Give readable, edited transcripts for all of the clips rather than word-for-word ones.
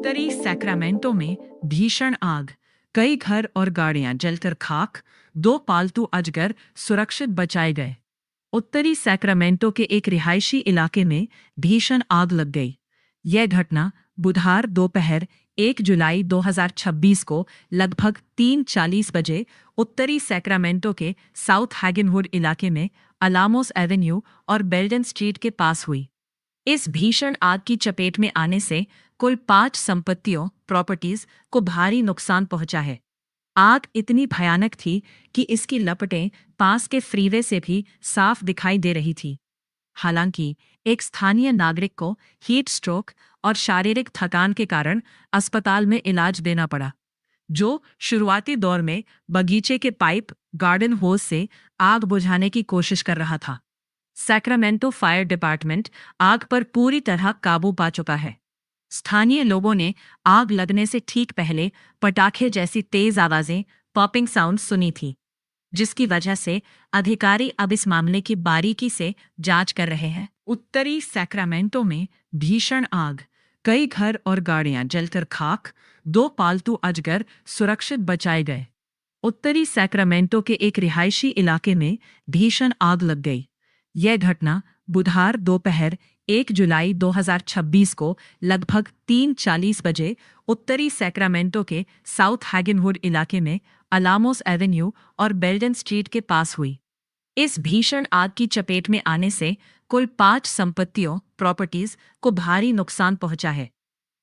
उत्तरी सैक्रामेंटो में भीषण आग, कई घर और गाड़ियां जलकर खाक, 2 पालतू अजगर सुरक्षित बचाए गए। उत्तरी सैक्रामेंटो के एक रिहायशी इलाके में भीषण आग लग गई। यह घटना बुधवार दोपहर 1 जुलाई 2026 को लगभग 3:40 बजे उत्तरी सैक्रामेंटो के साउथ हैगनवुड इलाके में अलामोस एवेन्यू और बेल्डन स्ट्रीट के पास हुई। इस भीषण आग की चपेट में आने से कुल 5 संपत्तियों प्रॉपर्टीज को भारी नुकसान पहुंचा है। आग इतनी भयानक थी कि इसकी लपटें पास के फ्रीवे से भी साफ दिखाई दे रही थी। हालांकि एक स्थानीय नागरिक को हीट स्ट्रोक और शारीरिक थकान के कारण अस्पताल में इलाज देना पड़ा, जो शुरुआती दौर में बगीचे के पाइप गार्डन होज से आग बुझाने की कोशिश कर रहा था। सैक्रामेंटो फायर डिपार्टमेंट आग पर पूरी तरह काबू पा चुका है। स्थानीय लोगों ने आग लगने से ठीक पहले पटाखे जैसी तेज आवाजें पॉपिंग साउंड सुनी थी, जिसकी वजह से अधिकारी अब इस मामले की बारीकी से जांच कर रहे हैं। उत्तरी सैक्रामेंटो में भीषण आग, कई घर और गाड़ियां जलकर खाक, 2 पालतू अजगर सुरक्षित बचाए गए। उत्तरी सैक्रामेंटो के एक रिहायशी इलाके में भीषण आग लग गई। यह घटना बुधवार दोपहर 1 जुलाई 2026 को लगभग 3:40 बजे उत्तरी सैक्रामेंटो के साउथ हैगनवुड इलाके में अलामोस एवेन्यू और बेल्डन स्ट्रीट के पास हुई। इस भीषण आग की चपेट में आने से कुल 5 संपत्तियों प्रॉपर्टीज को भारी नुकसान पहुंचा है।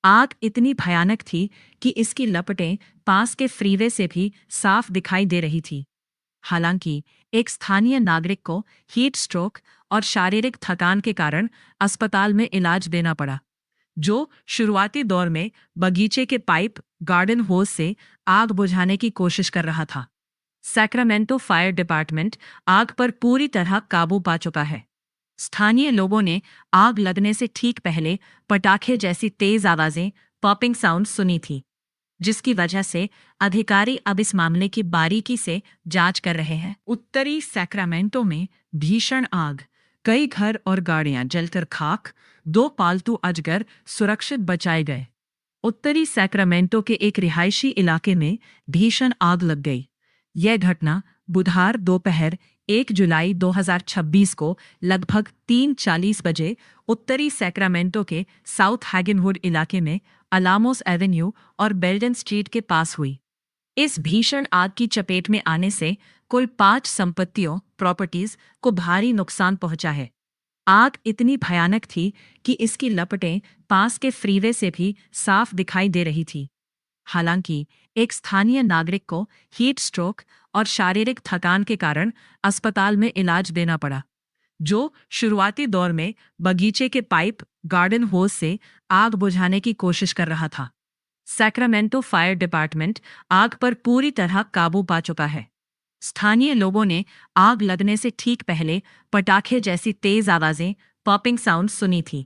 आग इतनी भयानक थी कि इसकी लपटें पास के फ्रीवे से भी साफ दिखाई दे रही थी। हालांकि एक स्थानीय नागरिक को हीट स्ट्रोक और शारीरिक थकान के कारण अस्पताल में इलाज देना पड़ा, जो शुरुआती दौर में बगीचे के पाइप गार्डन होज से आग बुझाने की कोशिश कर रहा था। सैक्रामेंटो फायर डिपार्टमेंट आग पर पूरी तरह काबू पा चुका है। स्थानीय लोगों ने आग लगने से ठीक पहले पटाखे जैसी तेज आवाजें पॉपिंग साउंड सुनी थी, जिसकी वजह से अधिकारी अब इस मामले की बारीकी से जांच कर रहे हैं। उत्तरी सैक्रामेंटो में भीषण आग, कई घर और गाड़ियां जलकर खाक, 2 पालतू अजगर सुरक्षित बचाए गए। उत्तरी सैक्रामेंटो के एक रिहायशी इलाके में भीषण आग लग गई। यह घटना बुधवार दोपहर 1 जुलाई 2026 को लगभग 3:40 बजे उत्तरी सैक्रामेंटो के साउथ हैगनवुड इलाके में अलामोस एवेन्यू और बेल्डन स्ट्रीट के पास हुई। इस भीषण आग की चपेट में आने से कुल 5 संपत्तियों प्रॉपर्टीज को भारी नुकसान पहुंचा है। आग इतनी भयानक थी कि इसकी लपटें पास के फ्रीवे से भी साफ दिखाई दे रही थी। हालांकि एक स्थानीय नागरिक को हीट स्ट्रोक और शारीरिक थकान के कारण अस्पताल में इलाज देना पड़ा, जो शुरुआती दौर में बगीचे के पाइप गार्डन होज से आग बुझाने की कोशिश कर रहा था। सैक्रामेंटो फायर डिपार्टमेंट आग पर पूरी तरह काबू पा चुका है। स्थानीय लोगों ने आग लगने से ठीक पहले पटाखे जैसी तेज आवाजें पॉपिंग साउंड सुनी थी,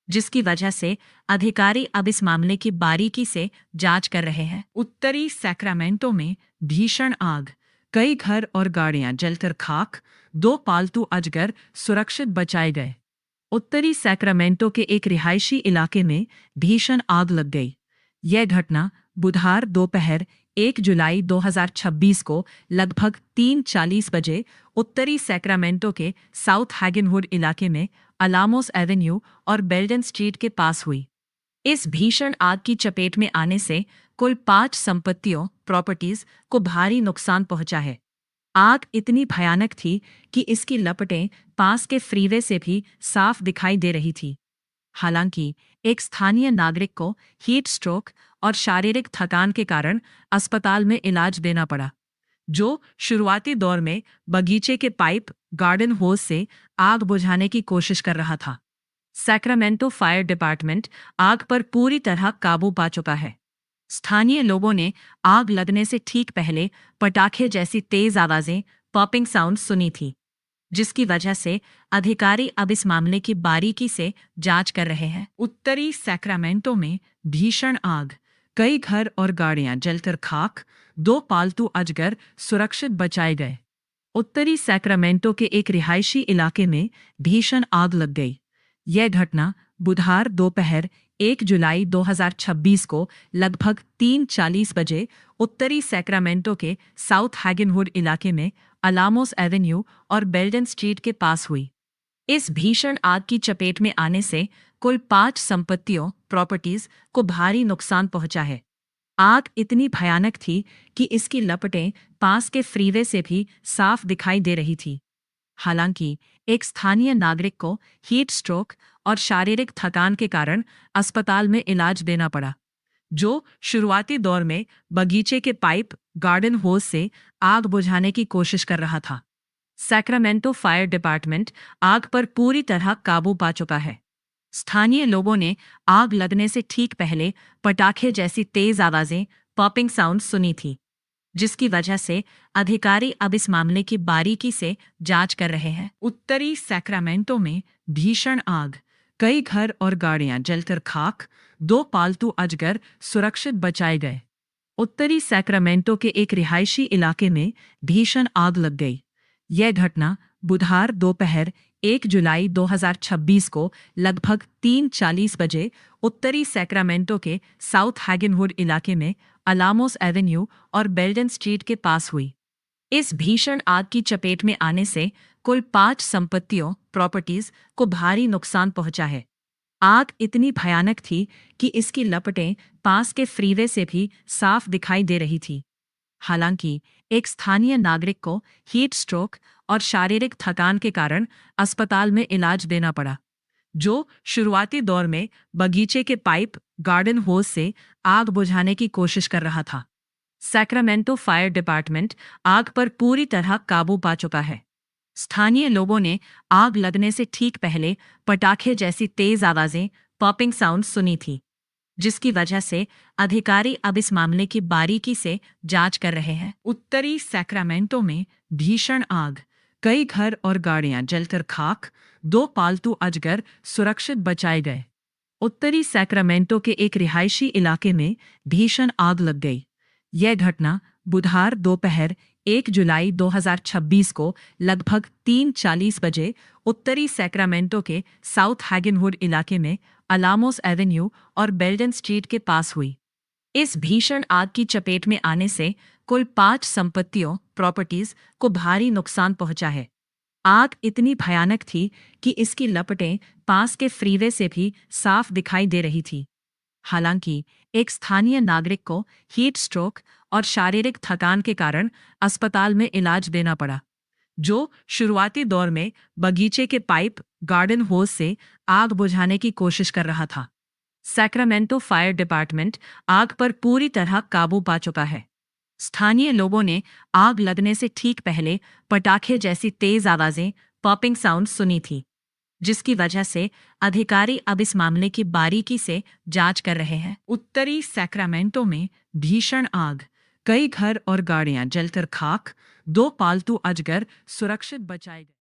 जिसकी वजह से अधिकारी अब इस मामले की बारीकी से जांच कर रहे हैं। उत्तरी सैक्रामेंटो में भीषण आग, कई घर और गाड़ियां जलकर खाक, 2 पालतू अजगर सुरक्षित बचाए गए। उत्तरी सैक्रामेंटो के एक रिहायशी इलाके में भीषण आग लग गई। यह घटना बुधवार दोपहर 1 जुलाई 2026 को लगभग 3:40 बजे उत्तरी सैक्रामेंटो के साउथ हैगनवुड इलाके में अलामोस एवेन्यू और बेल्डन स्ट्रीट के पास हुई। इस भीषण आग की चपेट में आने से कुल 5 संपत्तियों प्रॉपर्टीज को भारी नुकसान पहुंचा है। आग इतनी भयानक थी कि इसकी लपटें पास के फ्रीवे से भी साफ दिखाई दे रही थी। हालांकि एक स्थानीय नागरिक को हीट स्ट्रोक और शारीरिक थकान के कारण अस्पताल में इलाज देना पड़ा, जो शुरुआती दौर में बगीचे के पाइप गार्डन होज से आग बुझाने की कोशिश कर रहा था। सैक्रामेंटो फायर डिपार्टमेंट आग पर पूरी तरह काबू पा चुका है। स्थानीय लोगों ने आग लगने से ठीक पहले पटाखे जैसी तेज आवाजें पॉपिंग साउंड सुनी थी, जिसकी वजह से अधिकारी अब इस मामले की बारीकी से जांच कर रहे हैं। उत्तरी सैक्रामेंटो में भीषण आग, कई घर और गाड़ियां जलकर खाक, 2 पालतू अजगर सुरक्षित बचाए गए। उत्तरी सैक्रामेंटो के एक रिहायशी इलाके में भीषण आग लग गई। यह घटना बुधवार दोपहर 1 जुलाई 2026 को लगभग 3:40 बजे उत्तरी सैक्रामेंटो के साउथ हैगनवुड इलाके में अलामोस एवेन्यू और बेल्डन स्ट्रीट के पास हुई। इस भीषण आग की चपेट में आने से कुल 5 संपत्तियों प्रॉपर्टीज को भारी नुकसान पहुंचा है। आग इतनी भयानक थी कि इसकी लपटें पास के फ्रीवे से भी साफ दिखाई दे रही थी। हालांकि एक स्थानीय नागरिक को हीट स्ट्रोक और शारीरिक थकान के कारण अस्पताल में इलाज देना पड़ा, जो शुरुआती दौर में बगीचे के पाइप गार्डन होज से आग बुझाने की कोशिश कर रहा था। सैक्रामेंटो फायर डिपार्टमेंट आग पर पूरी तरह काबू पा चुका है। स्थानीय लोगों ने आग लगने से ठीक पहले पटाखे जैसी तेज आवाजें पॉपिंग साउंड सुनी थी, जिसकी वजह से अधिकारी अब इस मामले की बारीकी से जांच कर रहे हैं। उत्तरी सैक्रामेंटो में भीषण आग, कई घर और गाड़ियां जलकर खाक, 2 पालतू अजगर सुरक्षित बचाए गए। उत्तरी सैक्रामेंटो के एक रिहायशी इलाके में भीषण आग लग गई। यह घटना बुधवार दोपहर 1 जुलाई 2026 को लगभग 3:40 बजे उत्तरी सैक्रामेंटो के साउथ हैगनवुड इलाके में अलामोस एवेन्यू और बेल्डन स्ट्रीट के पास हुई। इस भीषण आग की चपेट में आने से कुल 5 संपत्तियों प्रॉपर्टीज को भारी नुकसान पहुंचा है। आग इतनी भयानक थी कि इसकी लपटें पास के फ्रीवे से भी साफ दिखाई दे रही थी। हालांकि एक स्थानीय नागरिक को हीट स्ट्रोक और शारीरिक थकान के कारण अस्पताल में इलाज देना पड़ा, जो शुरुआती दौर में बगीचे के पाइप गार्डन होज से आग बुझाने की कोशिश कर रहा था। सैक्रामेंटो फायर डिपार्टमेंट आग पर पूरी तरह काबू पा चुका है। स्थानीय लोगों ने आग लगने से ठीक पहले पटाखे जैसी तेज आवाजें पॉपिंग साउंड सुनी थी, जिसकी वजह से अधिकारी अब इस मामले की बारीकी से जांच कर रहे हैं। उत्तरी सैक्रामेंटो में भीषण आग, कई घर और गाड़ियां जलकर खाक, 2 पालतू अजगर सुरक्षित बचाए गए। उत्तरी सैक्रामेंटो के एक रिहायशी इलाके में भीषण आग लग गई। यह घटना बुधवार दोपहर 1 जुलाई 2026 को लगभग 3:40 बजे उत्तरी सैक्रामेंटो के साउथ हैगनवुड इलाके में अलामोस एवेन्यू और बेल्डन स्ट्रीट के पास हुई। इस भीषण आग की चपेट में आने से कुल 5 संपत्तियों प्रॉपर्टीज को भारी नुकसान पहुंचा है। आग इतनी भयानक थी कि इसकी लपटें पास के फ्रीवे से भी साफ दिखाई दे रही थी। हालांकि एक स्थानीय नागरिक को हीट स्ट्रोक और शारीरिक थकान के कारण अस्पताल में इलाज देना पड़ा, जो शुरुआती दौर में बगीचे के पाइप गार्डन होज से आग बुझाने की कोशिश कर रहा था। सैक्रामेंटो फायर डिपार्टमेंट आग पर पूरी तरह काबू पा चुका है। स्थानीय लोगों ने आग लगने से ठीक पहले पटाखे जैसी तेज आवाजें पॉपिंग साउंड सुनी थी, जिसकी वजह से अधिकारी अब इस मामले की बारीकी से जांच कर रहे हैं। उत्तरी सैक्रामेंटो में भीषण आग, कई घर और गाड़ियां जलकर खाक, 2 पालतू अजगर सुरक्षित बचाए गए।